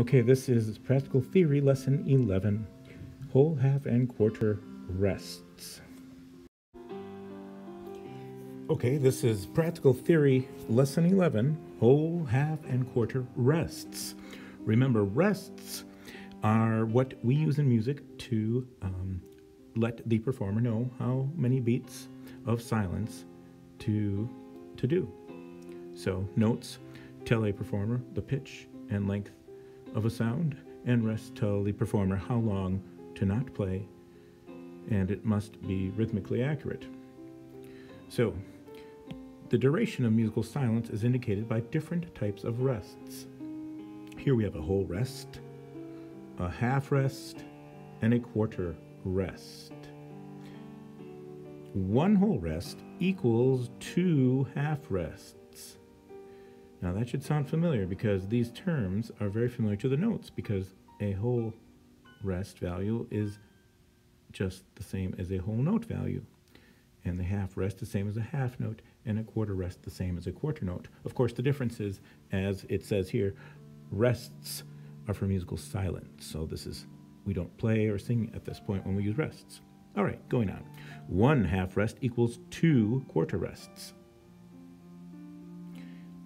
Okay, this is Practical Theory, Lesson 11, Whole, Half, and Quarter Rests. Okay, this is Practical Theory, Lesson 11, Whole, Half, and Quarter Rests. Remember, rests are what we use in music to let the performer know how many beats of silence to do. So, notes tell a performer the pitch and length of a sound, and rests tell the performer how long to not play, and it must be rhythmically accurate. So, the duration of musical silence is indicated by different types of rests. Here we have a whole rest, a half rest, and a quarter rest. One whole rest equals 2 half rests. Now that should sound familiar because these terms are very familiar to the notes, because a whole rest value is just the same as a whole note value, and the half rest the same as a half note, and a quarter rest the same as a quarter note. Of course, the difference is, as it says here, rests are for musical silence. So this is, we don't play or sing at this point when we use rests. All right, going on. 1 half rest equals 2 quarter rests.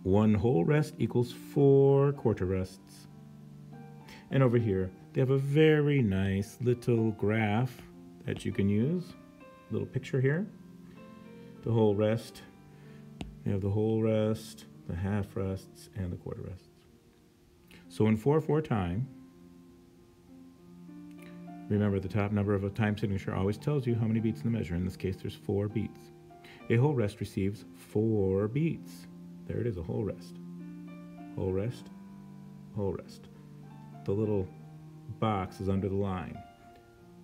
1 whole rest equals 4 quarter rests. And over here, they have a very nice little graph that you can use. Little picture here. The whole rest. You have the whole rest, the half rests, and the quarter rests. So in 4/4 time, remember the top number of a time signature always tells you how many beats in the measure. In this case, there's 4 beats. A whole rest receives 4 beats. There it is, a whole rest. Whole rest, whole rest. The little box is under the line,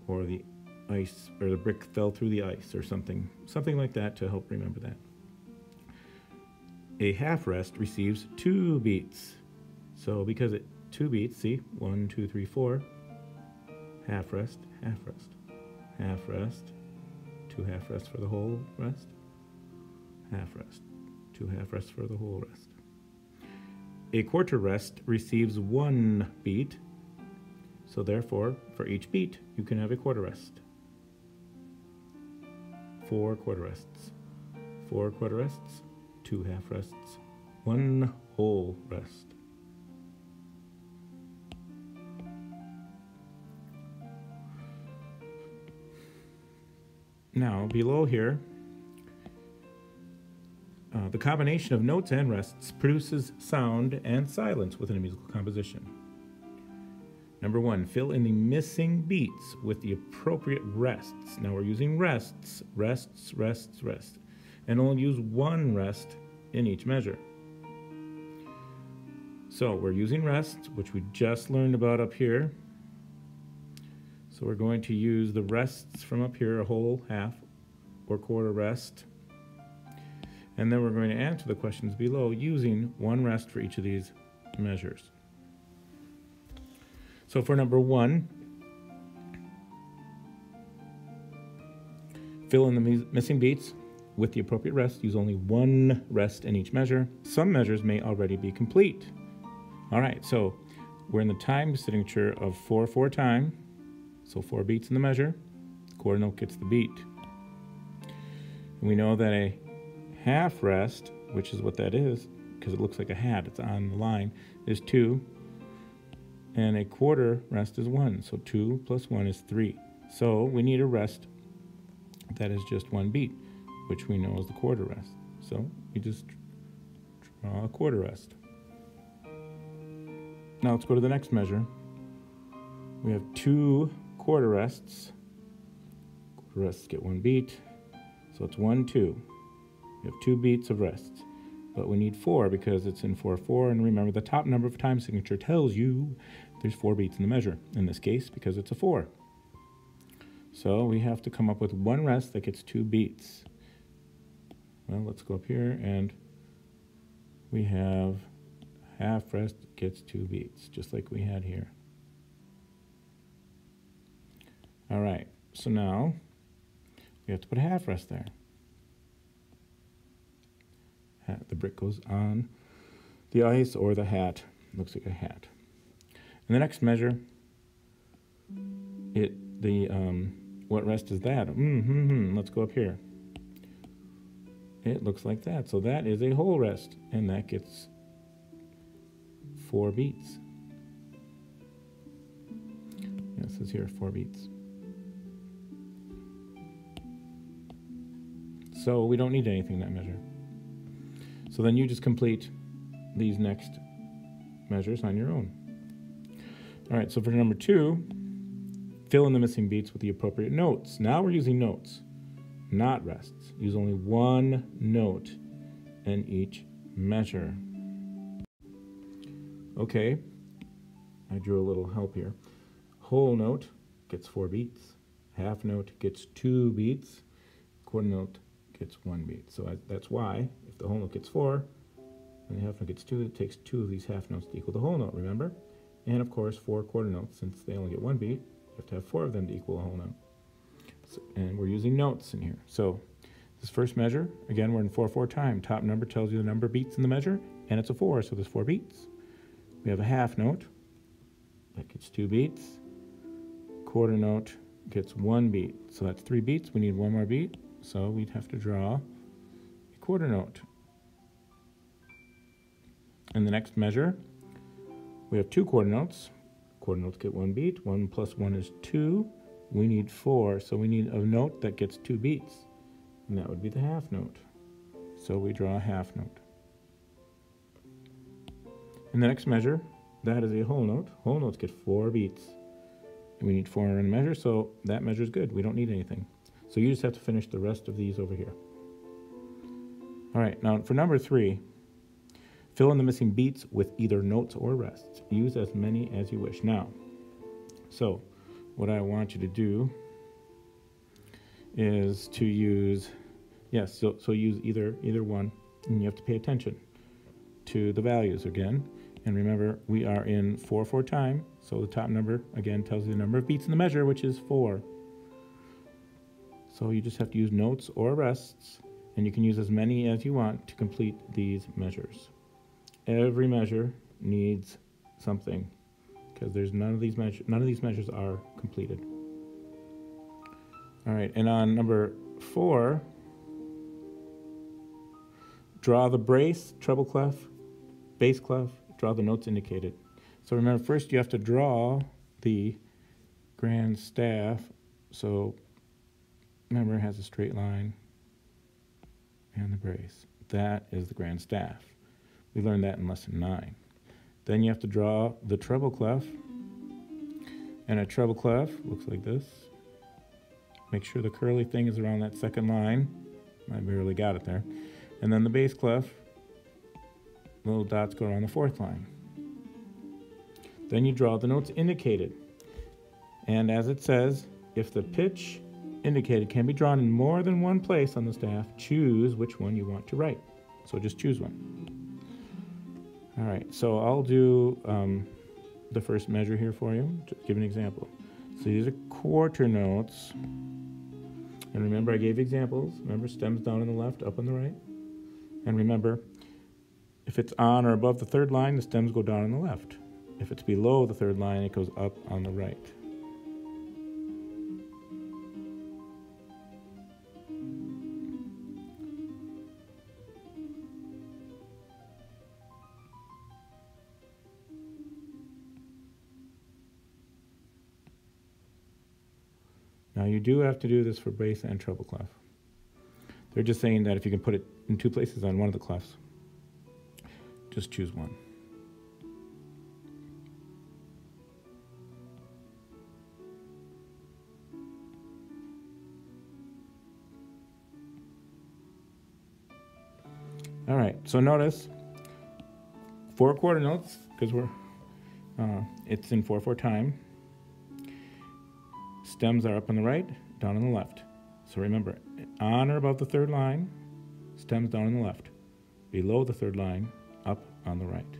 or the ice, or the brick fell through the ice, or something like that to help remember that. A half rest receives 2 beats. So because it 2 beats, see, 1, 2, 3, 4, half rest, half rest, half rest, 2 half rests for the whole rest, half rest, 2 half rests for the whole rest. A quarter rest receives 1 beat, so therefore, for each beat, you can have a quarter rest. 4 quarter rests, 4 quarter rests, 2 half rests, 1 whole rest. Now, below here, the combination of notes and rests produces sound and silence within a musical composition. Number 1, fill in the missing beats with the appropriate rests. Now we're using rests, rests, rests, rests, and only use 1 rest in each measure. So we're using rests, which we just learned about up here. So we're going to use the rests from up here, a whole, half, or quarter rest. And then we're going to answer the questions below using 1 rest for each of these measures. So for number 1, fill in the missing beats with the appropriate rest. Use only 1 rest in each measure. Some measures may already be complete. All right, so we're in the time signature of 4/4 time. So 4 beats in the measure. Quarter note gets the beat. And we know that a half rest, which is what that is, because it looks like a hat, it's on the line, is 2. And a quarter rest is 1. So 2 plus 1 is 3. So we need a rest that is just 1 beat, which we know is the quarter rest. So we just draw a quarter rest. Now let's go to the next measure. We have 2 quarter rests. Quarter rests get 1 beat. So it's 1, 2. We have 2 beats of rests. But we need 4 because it's in 4/4. And remember, the top number of time signature tells you there's 4 beats in the measure. In this case, because it's a 4. So we have to come up with 1 rest that gets 2 beats. Well, let's go up here, and we have half rest gets 2 beats, just like we had here. All right, so now we have to put a half rest there. The brick goes on the ice, or the hat. Looks like a hat. the next measure, what rest is that? Let's go up here. It looks like that. So that is a whole rest, and that gets 4 beats. This is here 4 beats. So we don't need anything in that measure. So then you just complete these next measures on your own. All right, so for number 2, fill in the missing beats with the appropriate notes. Now we're using notes, not rests. Use only one note in each measure. Okay, I drew a little help here. Whole note gets 4 beats. Half note gets 2 beats. Quarter note gets 1 beat. So that's why if the whole note gets 4 and the half note gets 2, it takes 2 of these half notes to equal the whole note, remember? And of course 4 quarter notes, since they only get 1 beat, you have to have 4 of them to equal a whole note. So, and we're using notes in here. So this first measure, again, we're in 4/4 time. Top number tells you the number of beats in the measure, and it's a 4, so there's 4 beats. We have a half note that gets 2 beats. Quarter note gets 1 beat, so that's 3 beats. We need 1 more beat, so we'd have to draw a quarter note. In the next measure, we have 2 quarter notes. Quarter notes get 1 beat. 1 plus 1 is 2. We need 4, so we need a note that gets 2 beats, and that would be the half note. So we draw a half note. In the next measure, that is a whole note. Whole notes get 4 beats. And we need 4 in a measure, so that measure is good. We don't need anything. So you just have to finish the rest of these over here. All right, now for number 3, fill in the missing beats with either notes or rests. Use as many as you wish. Now, so what I want you to do is to use, so use either one, and you have to pay attention to the values again. And remember, we are in 4/4 time, so the top number, again, tells you the number of beats in the measure, which is 4. So you just have to use notes or rests, and you can use as many as you want to complete these measures. Every measure needs something, because there's none of these measures are completed. All right, and on number 4, draw the brace, treble clef, bass clef, draw the notes indicated. So remember, first you have to draw the grand staff. So remember, it has a straight line and the brace. That is the grand staff. We learned that in lesson 9. Then you have to draw the treble clef, and a treble clef looks like this. Make sure the curly thing is around that second line. I barely got it there. And then the bass clef, little dots go around the 4th line. Then you draw the notes indicated. And as it says, if the pitch indicated can be drawn in more than one place on the staff, choose which one you want to write. So just choose one. All right, so I'll do the first measure here for you, to give an example. So these are quarter notes. And remember, I gave examples. Remember, stems down on the left, up on the right. And remember, if it's on or above the 3rd line, the stems go down on the left. If it's below the 3rd line, it goes up on the right. Now you do have to do this for bass and treble clef. They're just saying that if you can put it in 2 places on one of the clefs, just choose one. All right, so notice 4 quarter notes, because it's in 4/4 time. Stems are up on the right, down on the left. So remember, on or above the 3rd line, stems down on the left. Below the 3rd line, up on the right.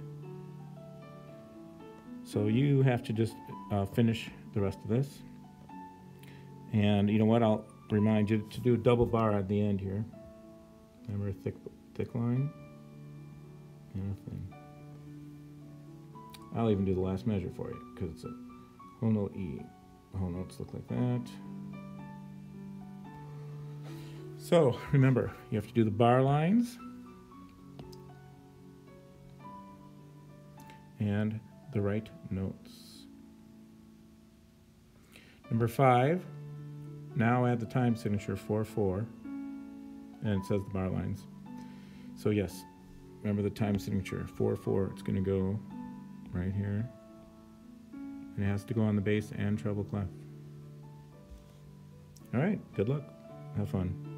So you have to just finish the rest of this. And you know what? I'll remind you to do a double bar at the end here. Remember, a thick line and a thing. I'll even do the last measure for you because it's a whole note E. Whole notes look like that. So remember, you have to do the bar lines and the right notes. Number 5, now add the time signature 4/4, and it says the bar lines. So yes, remember the time signature 4/4. It's going to go right here, and it has to go on the bass and treble clef. All right, good luck. Have fun.